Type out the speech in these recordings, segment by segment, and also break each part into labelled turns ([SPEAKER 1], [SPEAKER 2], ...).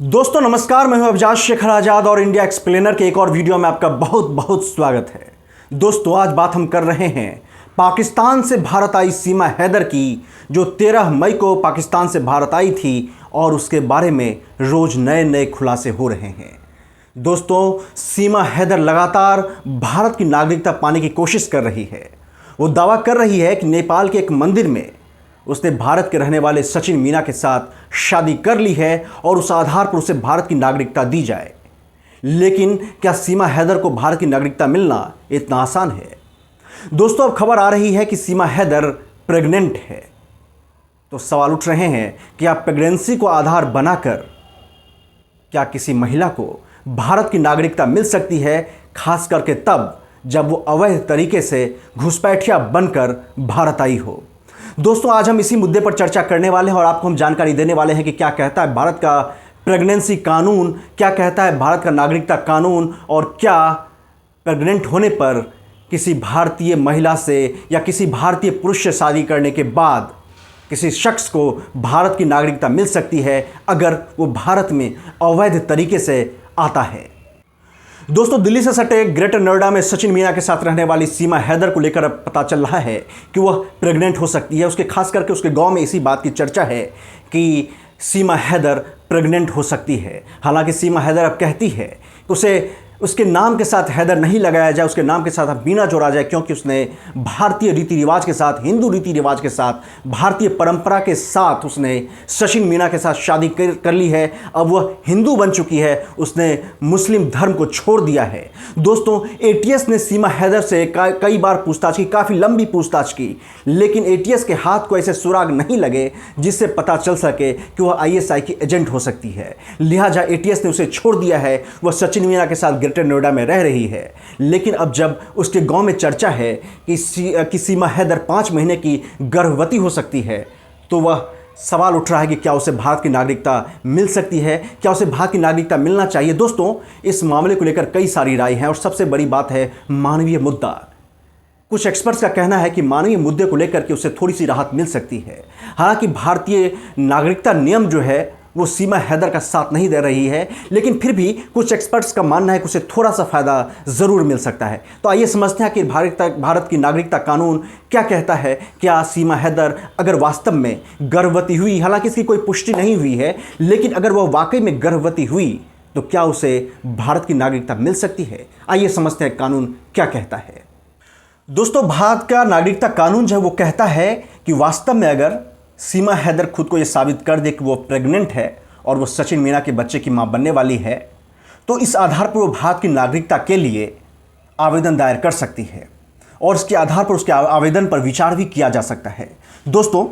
[SPEAKER 1] दोस्तों नमस्कार, मैं हूं अफजाज शेखर आजाद और इंडिया एक्सप्लेनर के एक और वीडियो में आपका बहुत बहुत स्वागत है। दोस्तों आज बात हम कर रहे हैं पाकिस्तान से भारत आई सीमा हैदर की, जो 13 मई को पाकिस्तान से भारत आई थी और उसके बारे में रोज नए नए खुलासे हो रहे हैं। दोस्तों सीमा हैदर लगातार भारत की नागरिकता पाने की कोशिश कर रही है। वो दावा कर रही है कि नेपाल के एक मंदिर में उसने भारत के रहने वाले सचिन मीना के साथ शादी कर ली है और उस आधार पर उसे भारत की नागरिकता दी जाए। लेकिन क्या सीमा हैदर को भारत की नागरिकता मिलना इतना आसान है? दोस्तों अब खबर आ रही है कि सीमा हैदर प्रेग्नेंट है। तो सवाल उठ रहे हैं कि आप प्रेगनेंसी को आधार बनाकर क्या किसी महिला को भारत की नागरिकता मिल सकती है, खास करके तब जब वो अवैध तरीके से घुसपैठिया बनकर भारत आई हो। दोस्तों आज हम इसी मुद्दे पर चर्चा करने वाले हैं और आपको हम जानकारी देने वाले हैं कि क्या कहता है भारत का प्रेगनेंसी कानून, क्या कहता है भारत का नागरिकता कानून, और क्या प्रेग्नेंट होने पर किसी भारतीय महिला से या किसी भारतीय पुरुष से शादी करने के बाद किसी शख्स को भारत की नागरिकता मिल सकती है अगर वो भारत में अवैध तरीके से आता है। दोस्तों दिल्ली से सटे ग्रेटर नोएडा में सचिन मीना के साथ रहने वाली सीमा हैदर को लेकर अब पता चल रहा है कि वह प्रेग्नेंट हो सकती है। उसके खास करके उसके गांव में इसी बात की चर्चा है कि सीमा हैदर प्रेग्नेंट हो सकती है। हालांकि सीमा हैदर अब कहती है कि उसे उसके नाम के साथ हैदर नहीं लगाया जाए, उसके नाम के साथ अब मीना जोड़ा जाए, क्योंकि उसने भारतीय रीति रिवाज के साथ, हिंदू रीति रिवाज के साथ, भारतीय परंपरा के साथ उसने सचिन मीना के साथ शादी कर ली है। अब वह हिंदू बन चुकी है, उसने मुस्लिम धर्म को छोड़ दिया है। दोस्तों एटीएस ने सीमा हैदर से कई बार पूछताछ की, काफ़ी लंबी पूछताछ की, लेकिन एटीएस के हाथ को ऐसे सुराग नहीं लगे जिससे पता चल सके कि वह आईएसआई की एजेंट हो सकती है। लिहाजा एटीएस ने उसे छोड़ दिया है। वह सचिन मीना के साथ ग्रेटर नोएडा में रह रही है। लेकिन अब जब उसके गांव में चर्चा है कि सीमा हैदर 5 महीने की गर्भवती हो सकती है, तो वह सवाल उठ रहा है कि क्या उसे भारत की नागरिकता मिल सकती है, क्या उसे भारत की नागरिकता मिलना चाहिए। दोस्तों इस मामले को लेकर कई सारी राय हैं और सबसे बड़ी बात है मानवीय मुद्दा। कुछ एक्सपर्ट्स का कहना है कि मानवीय मुद्दे को लेकर के उसे थोड़ी सी राहत मिल सकती है। हालांकि भारतीय नागरिकता नियम जो है वो सीमा हैदर का साथ नहीं दे रही है, लेकिन फिर भी कुछ एक्सपर्ट्स का मानना है कि उसे थोड़ा सा फायदा ज़रूर मिल सकता है। तो आइए समझते हैं कि भारत की नागरिकता कानून क्या कहता है। क्या सीमा हैदर अगर वास्तव में गर्भवती हुई, हालांकि इसकी कोई पुष्टि नहीं हुई है, लेकिन अगर वह वाकई में गर्भवती हुई तो क्या उसे भारत की नागरिकता मिल सकती है? आइए समझते हैं कानून क्या कहता है। दोस्तों भारत का नागरिकता कानून जो है वो कहता है कि वास्तव में अगर सीमा हैदर खुद को यह साबित कर दे कि वो प्रेग्नेंट है और वो सचिन मीना के बच्चे की मां बनने वाली है, तो इस आधार पर वो भारत की नागरिकता के लिए आवेदन दायर कर सकती है और इसके आधार पर उसके आवेदन पर विचार भी किया जा सकता है। दोस्तों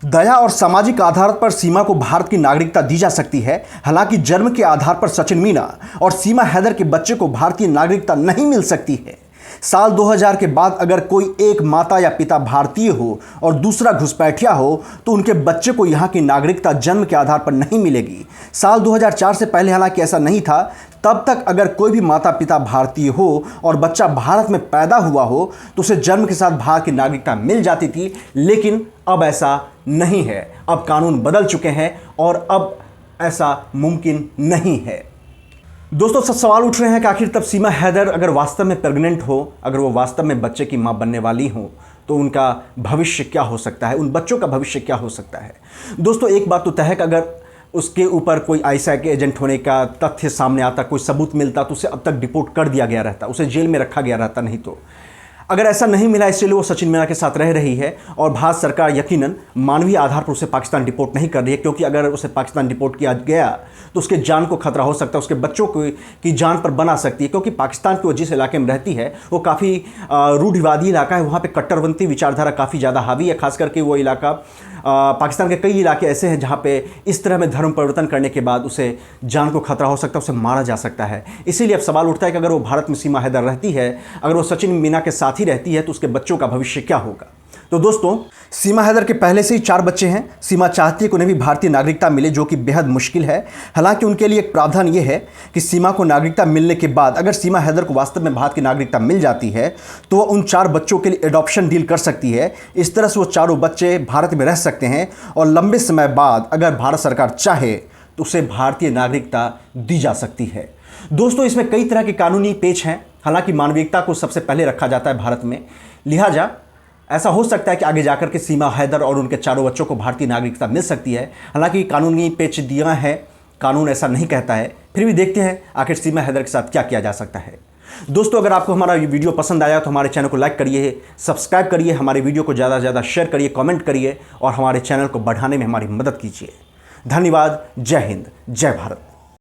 [SPEAKER 1] दया और सामाजिक आधार पर सीमा को भारत की नागरिकता दी जा सकती है। हालांकि जन्म के आधार पर सचिन मीना और सीमा हैदर के बच्चे को भारतीय नागरिकता नहीं मिल सकती है। साल 2000 के बाद अगर कोई एक माता या पिता भारतीय हो और दूसरा घुसपैठिया हो तो उनके बच्चे को यहाँ की नागरिकता जन्म के आधार पर नहीं मिलेगी। साल 2004 से पहले हालांकि ऐसा नहीं था। तब तक अगर कोई भी माता पिता भारतीय हो और बच्चा भारत में पैदा हुआ हो तो उसे जन्म के साथ भारत की नागरिकता मिल जाती थी, लेकिन अब ऐसा नहीं है। अब कानून बदल चुके हैं और अब ऐसा मुमकिन नहीं है। दोस्तों सब सवाल उठ रहे हैं कि आखिर तब सीमा हैदर अगर वास्तव में प्रेग्नेंट हो, अगर वो वास्तव में बच्चे की मां बनने वाली हो, तो उनका भविष्य क्या हो सकता है, उन बच्चों का भविष्य क्या हो सकता है। दोस्तों एक बात तो तय है कि अगर उसके ऊपर कोई आईएसआई के एजेंट होने का तथ्य सामने आता, कोई सबूत मिलता, तो उसे अब तक डिपोर्ट कर दिया गया रहता, उसे जेल में रखा गया रहता। नहीं तो अगर ऐसा नहीं मिला, इसलिए वो सचिन मीना के साथ रह रही है और भारत सरकार यकीनन मानवीय आधार पर उसे पाकिस्तान डिपोर्ट नहीं कर रही है, क्योंकि अगर उसे पाकिस्तान डिपोर्ट किया गया तो उसके जान को खतरा हो सकता है, उसके बच्चों की जान पर बना सकती है। क्योंकि पाकिस्तान की वो जिस इलाके में रहती है वो काफ़ी रूढ़िवादी इलाका है, वहाँ पे कट्टरपंथी विचारधारा काफ़ी ज़्यादा हावी है। खास करके वो इलाका पाकिस्तान के कई इलाके ऐसे हैं जहाँ पे इस तरह में धर्म परिवर्तन करने के बाद उसे जान को खतरा हो सकता है, उसे मारा जा सकता है। इसीलिए अब सवाल उठता है कि अगर वो भारत में सीमा हैदर रहती है, अगर वो सचिन मीना के साथ ही रहती है, तो उसके बच्चों का भविष्य क्या होगा। तो दोस्तों, सीमा हैदर के पहले से ही 4 बच्चे हैं। सीमा चाहती है कि उन्हें भी भारतीय नागरिकता मिले, जो कि बेहद मुश्किल है। हालांकि उनके लिए एक प्रावधान यह है कि सीमा को नागरिकता मिलने के बाद अगर सीमा हैदर को वास्तव में भारत की नागरिकता मिल जाती है तो वह उन 4 बच्चों के लिए एडॉप्शन डील कर सकती है। इस तरह से वो चारों बच्चे भारत में रह सकते हैं और लंबे समय बाद अगर भारत सरकार चाहे तो उसे भारतीय नागरिकता दी जा सकती है। दोस्तों, इसमें कई तरह के कानूनी पेच हैं। हालांकि मानविकता को सबसे पहले रखा जाता है भारत में, लिहाजा ऐसा हो सकता है कि आगे जाकर के सीमा हैदर और उनके चारों बच्चों को भारतीय नागरिकता मिल सकती है। हालांकि कानूनी पेच दिया है, कानून ऐसा नहीं कहता है, फिर भी देखते हैं आखिर सीमा हैदर के साथ क्या किया जा सकता है। दोस्तों, अगर आपको हमारा वीडियो पसंद आया तो हमारे चैनल को लाइक करिए, सब्सक्राइब करिए, हमारे वीडियो को ज़्यादा से ज़्यादा शेयर करिए, कमेंट करिए और हमारे चैनल को बढ़ाने में हमारी मदद कीजिए। धन्यवाद। जय हिंद, जय भारत।